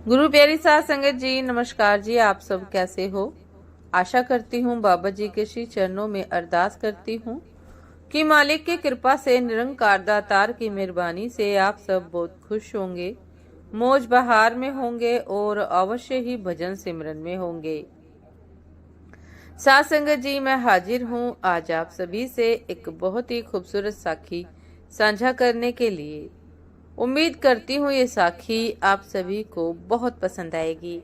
गुरु प्यारी साध संगत जी, नमस्कार जी। आप सब कैसे हो? आशा करती हूँ, बाबा जी के श्री चरणों में अरदास करती हूँ कि मालिक की कृपा से, निरंकार दातार की मेहरबानी से आप सब बहुत खुश होंगे, मौज बहार में होंगे और अवश्य ही भजन सिमरन में होंगे। साध संगत जी, मैं हाजिर हूँ आज आप सभी से एक बहुत ही खूबसूरत साखी साझा करने के लिए। उम्मीद करती हूँ ये साखी आप सभी को बहुत पसंद आएगी।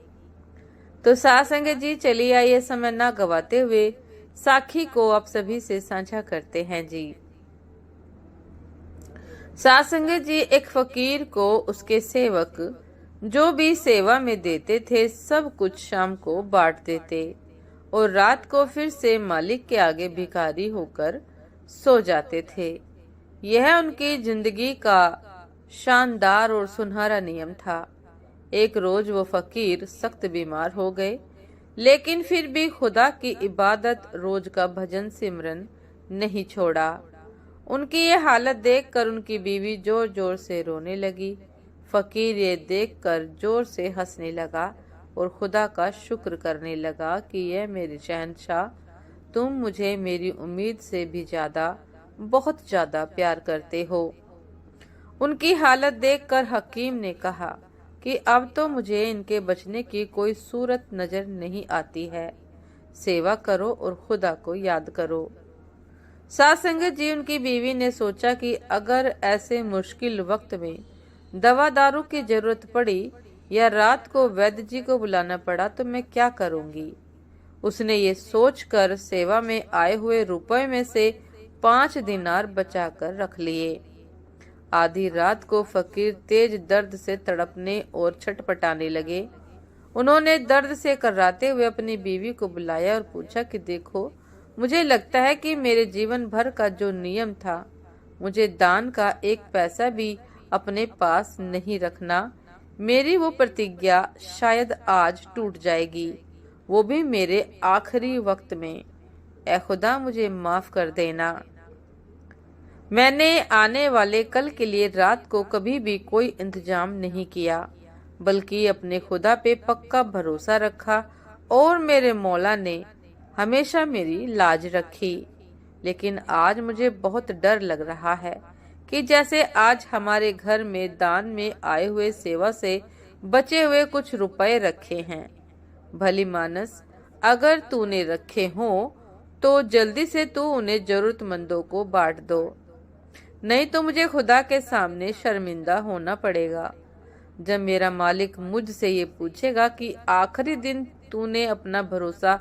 तो साथ संगत जी, चलिए आइए समय ना गवाते हुए साखी को आप सभी से साझा करते हैं जी। साथ संगत जी, एक फकीर को उसके सेवक जो भी सेवा में देते थे सब कुछ शाम को बांट देते और रात को फिर से मालिक के आगे भिखारी होकर सो जाते थे। यह उनकी जिंदगी का शानदार और सुनहरा नियम था। एक रोज वो फकीर सख्त बीमार हो गए, लेकिन फिर भी खुदा की इबादत, रोज का भजन सिमरन नहीं छोड़ा। उनकी ये हालत देखकर उनकी बीवी जोर जोर से रोने लगी। फकीर ये देखकर जोर से हंसने लगा और खुदा का शुक्र करने लगा कि यह मेरे शहंशाह, तुम मुझे मेरी उम्मीद से भी ज्यादा, बहुत ज्यादा प्यार करते हो। उनकी हालत देखकर हकीम ने कहा कि अब तो मुझे इनके बचने की कोई सूरत नजर नहीं आती है। सेवा करो और खुदा को याद करो। साथ संगत जी, उनकी बीवी ने सोचा कि अगर ऐसे मुश्किल वक्त में दवा दारू की जरूरत पड़ी या रात को वैद्य जी को बुलाना पड़ा तो मैं क्या करूंगी। उसने ये सोचकर सेवा में आए हुए रुपए में से 5 दिनार बचाकर रख लिए। आधी रात को फकीर तेज दर्द से तड़पने और छटपटाने लगे। उन्होंने दर्द से कर्राते हुए अपनी बीवी को बुलाया और पूछा कि देखो, मुझे लगता है कि मेरे जीवन भर का जो नियम था, मुझे दान का एक पैसा भी अपने पास नहीं रखना, मेरी वो प्रतिज्ञा शायद आज टूट जाएगी, वो भी मेरे आखिरी वक्त में। ऐ खुदा, मुझे माफ कर देना। मैंने आने वाले कल के लिए रात को कभी भी कोई इंतजाम नहीं किया, बल्कि अपने खुदा पे पक्का भरोसा रखा और मेरे मौला ने हमेशा मेरी लाज रखी। लेकिन आज मुझे बहुत डर लग रहा है कि जैसे आज हमारे घर में दान में आए हुए सेवा से बचे हुए कुछ रुपए रखे हैं। भली मानस, अगर तूने रखे हो तो जल्दी से तू उन्हें जरूरतमंदों को बांट दो, नहीं तो मुझे खुदा के सामने शर्मिंदा होना पड़ेगा जब मेरा मालिक मुझसे ये पूछेगा कि आखिरी दिन तूने अपना भरोसा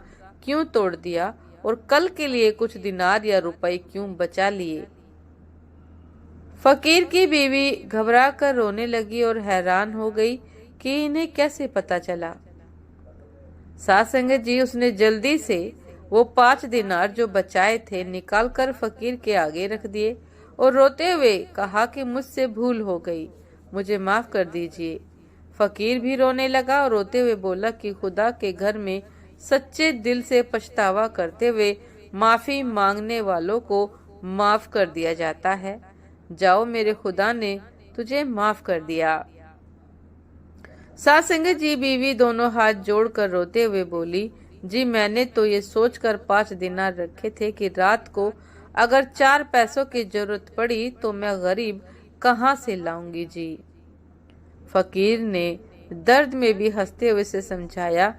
क्यों तोड़ दिया और कल के लिए कुछ दिनार या रुपए क्यों बचा लिए। फकीर की बीवी घबरा कर रोने लगी और हैरान हो गई कि इन्हें कैसे पता चला। साथ संगत जी, उसने जल्दी से वो 5 दिनार जो बचाए थे निकालकर फकीर के आगे रख दिए और रोते हुए कहा कि मुझसे भूल हो गई, मुझे माफ कर दीजिए। फकीर भी रोने लगा और रोते हुए बोला कि खुदा के घर में सच्चे दिल से पछतावा करते हुए माफी मांगने वालों को माफ कर दिया जाता है। जाओ, मेरे खुदा ने तुझे माफ कर दिया। साथ संगत जी, बीवी दोनों हाथ जोड़कर रोते हुए बोली, जी मैंने तो ये सोचकर 5 दिनार रखे थे कि रात को अगर 4 पैसों की जरूरत पड़ी तो मैं गरीब कहाँ से लाऊंगी जी। फकीर ने दर्द में भी हंसते हुए से समझाया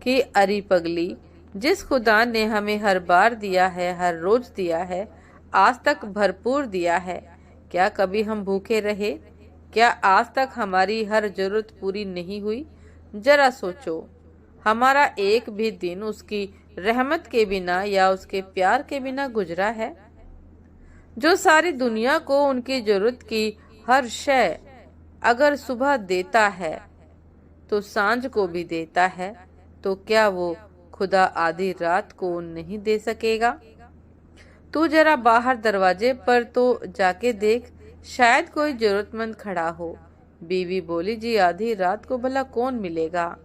कि अरे पगली, जिस खुदा ने हमें हर बार दिया है, हर रोज दिया है, आज तक भरपूर दिया है, क्या कभी हम भूखे रहे? क्या आज तक हमारी हर जरूरत पूरी नहीं हुई? जरा सोचो, हमारा एक भी दिन उसकी रहमत के बिना या उसके प्यार के बिना गुजरा है? जो सारी दुनिया को उनकी जरूरत की हर शय अगर सुबह देता है तो सांझ को भी देता है, तो क्या वो खुदा आधी रात को नहीं दे सकेगा? तू जरा बाहर दरवाजे पर तो जाके देख, शायद कोई जरूरतमंद खड़ा हो। बीवी बोली, जी आधी रात को भला कौन मिलेगा?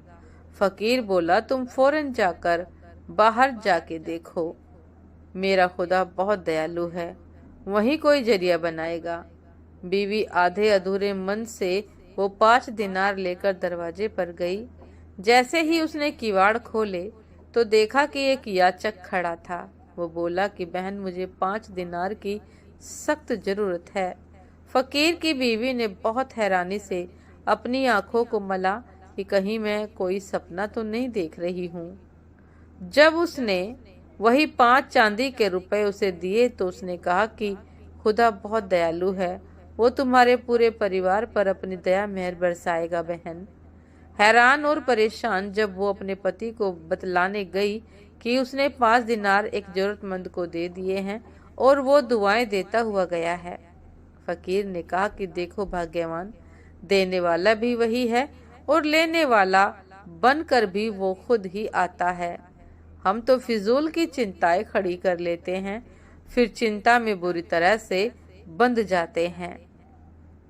फकीर बोला, तुम फौरन जाकर बाहर जाके देखो, मेरा खुदा बहुत दयालु है, वही कोई जरिया बनाएगा। बीवी आधे अधूरे मन से वो 5 दिनार लेकर दरवाजे पर गई। जैसे ही उसने किवाड़ खोले तो देखा कि एक याचक खड़ा था। वो बोला कि बहन, मुझे 5 दिनार की सख्त जरूरत है। फकीर की बीवी ने बहुत हैरानी से अपनी आंखों को मला कि कहीं मैं कोई सपना तो नहीं देख रही हूँ। जब उसने वही 5 चांदी के रुपए उसे दिए तो उसने कहा कि खुदा बहुत दयालु है, वो तुम्हारे पूरे परिवार पर अपनी दया मेहर बरसाएगा बहन। हैरान और परेशान जब वो अपने पति को बतलाने गई कि उसने 5 दिनार एक जरूरतमंद को दे दिए हैं और वो दुआएं देता हुआ गया है। फकीर ने कहा कि देखो भाग्यवान, देने वाला भी वही है और लेने वाला बनकर भी वो खुद ही आता है। हम तो फिजूल की चिंताएं खड़ी कर लेते हैं, फिर चिंता में बुरी तरह से बंध जाते हैं।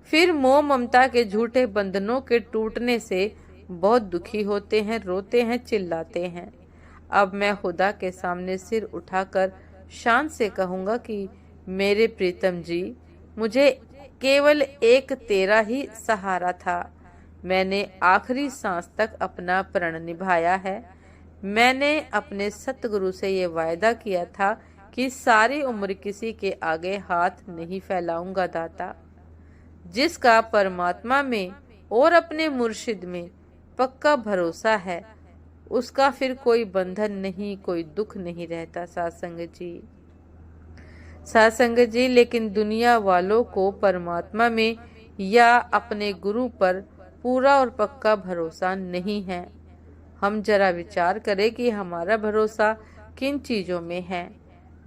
फिर मोह ममता के झूठे बंधनों के टूटने से बहुत दुखी होते हैं, रोते हैं, चिल्लाते हैं। अब मैं खुदा के सामने सिर उठाकर शान से कहूंगा कि मेरे प्रीतम जी, मुझे केवल एक तेरा ही सहारा था। मैंने आखिरी सांस तक अपना प्रण निभाया है। मैंने अपने सतगुरु से ये वायदा किया था कि सारी उम्र किसी के आगे हाथ नहीं फैलाऊंगा दाता। जिसका परमात्मा में और अपने मुर्शिद में पक्का भरोसा है, उसका फिर कोई बंधन नहीं, कोई दुख नहीं रहता। सासंग जी, लेकिन दुनिया वालों को परमात्मा में या अपने गुरु पर पूरा और पक्का भरोसा नहीं है। हम जरा विचार करें कि हमारा भरोसा किन चीजों में है।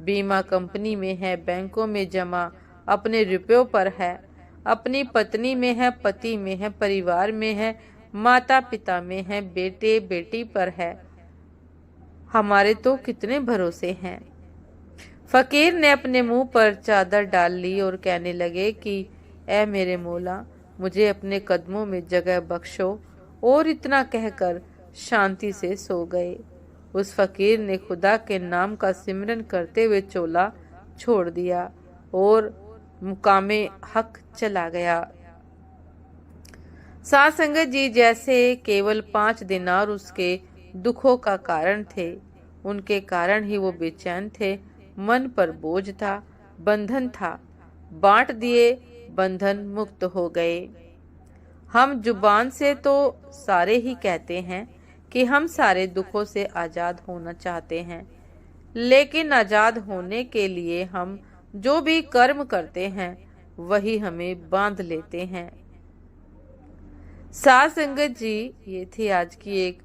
बीमा कंपनी में है, बैंकों में जमा अपने रुपयों पर है, अपनी पत्नी में है, पति में है, परिवार में है, माता पिता में है, बेटे बेटी पर है। हमारे तो कितने भरोसे हैं। फकीर ने अपने मुंह पर चादर डाल ली और कहने लगे कि ऐ मेरे मौला, मुझे अपने कदमों में जगह बख्शो। और इतना कहकर शांति से सो गए। उस फकीर ने खुदा के नाम का सिमरन करते हुए चोला छोड़ दिया और मुकामे हक चला गया। साथ संगत जी, जैसे केवल 5 दिनार उसके दुखों का कारण थे, उनके कारण ही वो बेचैन थे। मन पर बोझ था, बंधन था, बांट दिए, बंधन मुक्त हो गए। हम जुबान से तो सारे ही कहते हैं कि हम सारे दुखों से आजाद होना चाहते हैं, लेकिन आजाद होने के लिए हम जो भी कर्म करते हैं वही हमें बांध लेते हैं। साथ संगत जी, ये थी आज की एक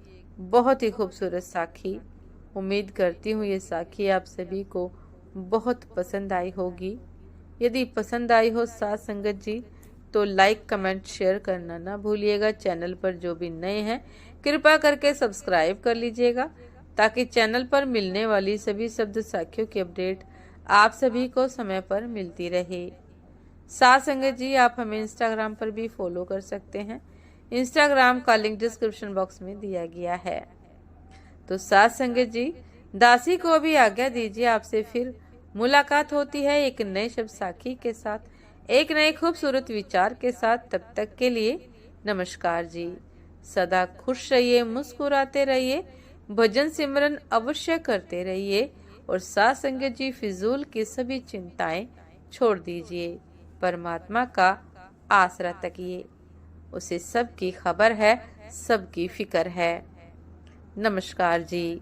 बहुत ही खूबसूरत साखी। उम्मीद करती हूँ ये साखी आप सभी को बहुत पसंद आई होगी। यदि पसंद आई हो साथ संगत जी तो लाइक, कमेंट, शेयर करना ना भूलिएगा। चैनल पर जो भी नए हैं कृपया करके सब्सक्राइब कर लीजिएगा ताकि चैनल पर मिलने वाली सभी शब्द साखियों की अपडेट आप सभी को समय पर मिलती रहे। साथ संगत जी, आप हमें इंस्टाग्राम पर भी फॉलो कर सकते हैं। इंस्टाग्राम का लिंक डिस्क्रिप्शन बॉक्स में दिया गया है। तो साथ संगत जी, दासी को भी आज्ञा दीजिए। आपसे फिर मुलाकात होती है एक नए शब्द साखी के साथ, एक नए खूबसूरत विचार के साथ। तब तक के लिए नमस्कार जी। सदा खुश रहिए, मुस्कुराते रहिए, भजन सिमरन अवश्य करते रहिए और साथ संगत जी फिजूल की सभी चिंताएं छोड़ दीजिए। परमात्मा का आसरा तकिए, उसे सबकी खबर है, सबकी फिक्र है। नमस्कार जी।